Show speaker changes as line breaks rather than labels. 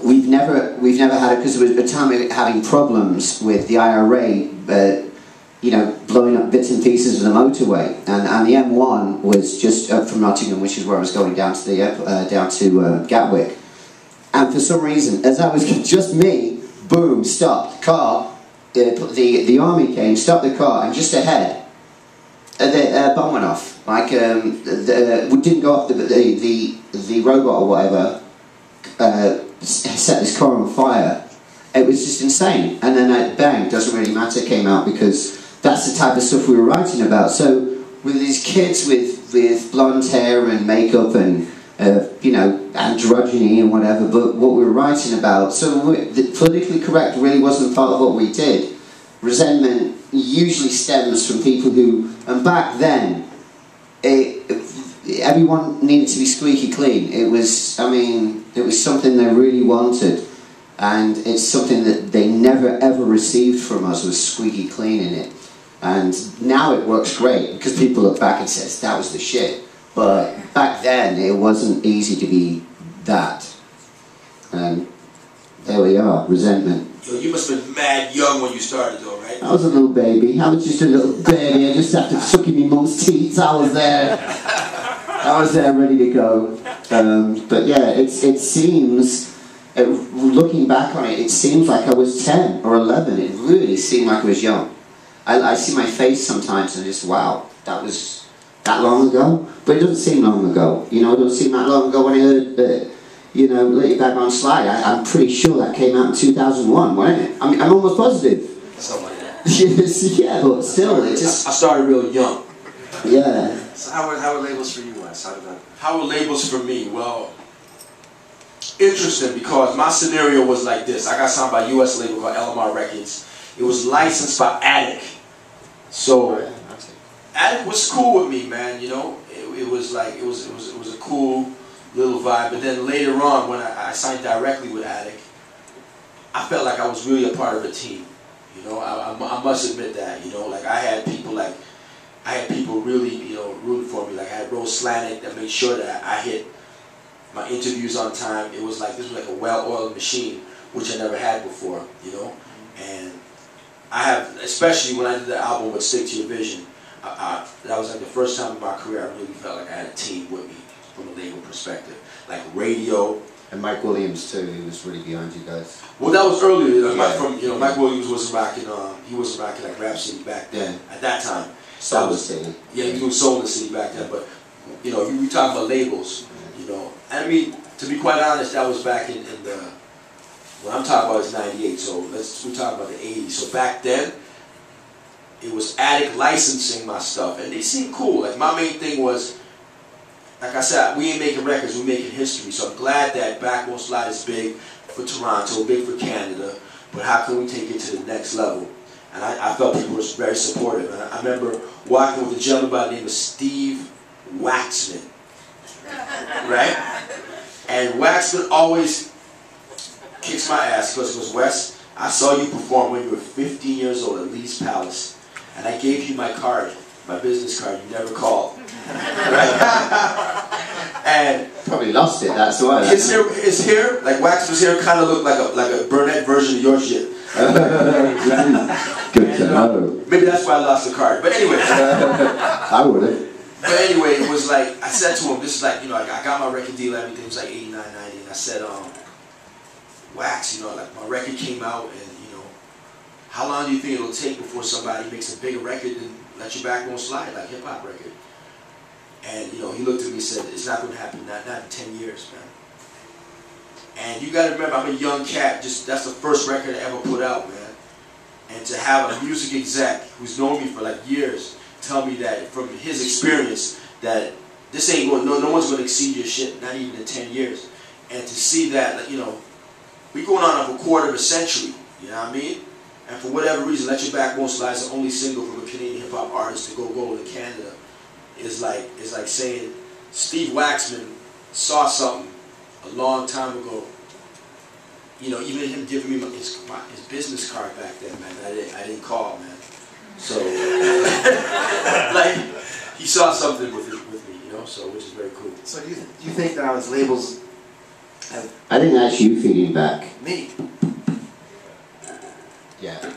we've never had it, because there was a time of having problems with the IRA, you know, blowing up bits and pieces of the motorway, and the M1 was just up from Nottingham, which is where I was going down to the Gatwick, and for some reason, as I was just me, boom, stopped car. The army came, stopped the car, and just ahead, the bomb went off. Like we didn't go off the robot or whatever. Set this car on fire. It was just insane. And then bang, doesn't really matter, came out, because that's the type of stuff we were writing about. So with these kids with blonde hair and makeup and you know, androgyny and whatever, but what we were writing about, so the politically correct really wasn't part of what we did. Resentment usually stems from people who, and back then, everyone needed to be squeaky clean. It was, I mean, it was something they really wanted, and it's something that they never ever received from us, was squeaky clean in it. And now it works great, because people look back and says, that was the shit. But back then, it wasn't easy to be that. And there we are, resentment.
Yo, you must have been mad young when you started though, right?
I was a little baby. I was just a little baby. I just after sucking my mum's teeth, I was there. I was there ready to go. But yeah, it seems, looking back on it, it seems like I was 10 or 11. It really seemed like I was young. I see my face sometimes and just, wow, that was that long ago? But it doesn't seem long ago. You know, it doesn't seem that long ago when I heard, you know, Let It Back on Slide. I'm pretty sure that came out in 2001, wasn't it? I mean, I'm almost positive.
Something like that.
Yes, yeah, but still, it just...
I started real young.
Yeah.
So how were labels for you, Wes?
How were labels for me? Well, interesting, because my scenario was like this. I got signed by a U.S. label called LMR Records. It was licensed by Attic. So, Attic was cool with me, man, you know. It was like, it was a cool little vibe. But then later on, when I signed directly with Attic, I felt like I was really a part of a team. You know, I must admit that, you know, like I had people really, you know, rooting for me. Like I had Rose Slanik that made sure that I hit my interviews on time. It was like, this was like a well-oiled machine, which I never had before, you know. And I have, especially when I did the album with Stick to Your Vision, that was like the first time in my career I really felt like I had a team with me from a label perspective. Like radio.
And Mike Williams too, he was really behind you guys.
Well, that was earlier.
Yeah.
Mike Williams wasn't rocking. He wasn't rocking like Rhapsody back then. Yeah. At that time,
Soul in the City.
Yeah, he was doing Soul in the City back then. But you know, we talk about labels. You know, and I mean, to be quite honest, that was back in the. What I'm talking about is '98. So we talk about the '80s. So back then, it was Attic licensing my stuff, and they seemed cool. Like my main thing was, like I said, we ain't making records, we're making history. So I'm glad that Back Won't Slide is big for Toronto, big for Canada, but how can we take it to the next level? And I felt people were very supportive. And I remember walking with a gentleman by the name of Steve Waxman, right? And Waxman always kicks my ass because he goes, Wes, I saw you perform when you were 15 years old at Lee's Palace, and I gave you my card, my business card, you never called. Right? And
probably lost it, that's why.
His hair, like Waxman's hair, kind of looked like a brunette version of your shit.
Good to know.
Maybe that's why I lost the card. But anyway.
I would have.
But anyway, it was like, I said to him, this is like, you know, I got my record deal, everything was like 89, 90, and I said, Wax, you know, like my record came out, and you know, how long do you think it'll take before somebody makes a bigger record than Let Your Back Won't Slide, like hip hop record? And you know, he looked at me and said, it's not going to happen, not in 10 years, man. And you got to remember, I'm a young cat. Just that's the first record I ever put out, man. And to have a music exec who's known me for like years tell me that from his experience that this ain't going, no one's going to exceed your shit, not even in 10 years. And to see that, you know, we're going on a quarter of a century, you know what I mean? And for whatever reason, Let Your Back Won't Slide is the only single from a Canadian hip hop artist to go gold in Canada. Is like saying Steve Waxman saw something a long time ago. You know, even him giving me his business card back then, man. I didn't call, man. So like he saw something with me, you know. So which is very cool.
So do you think that as labels
I think that's you feeding back.
Me.
Yeah.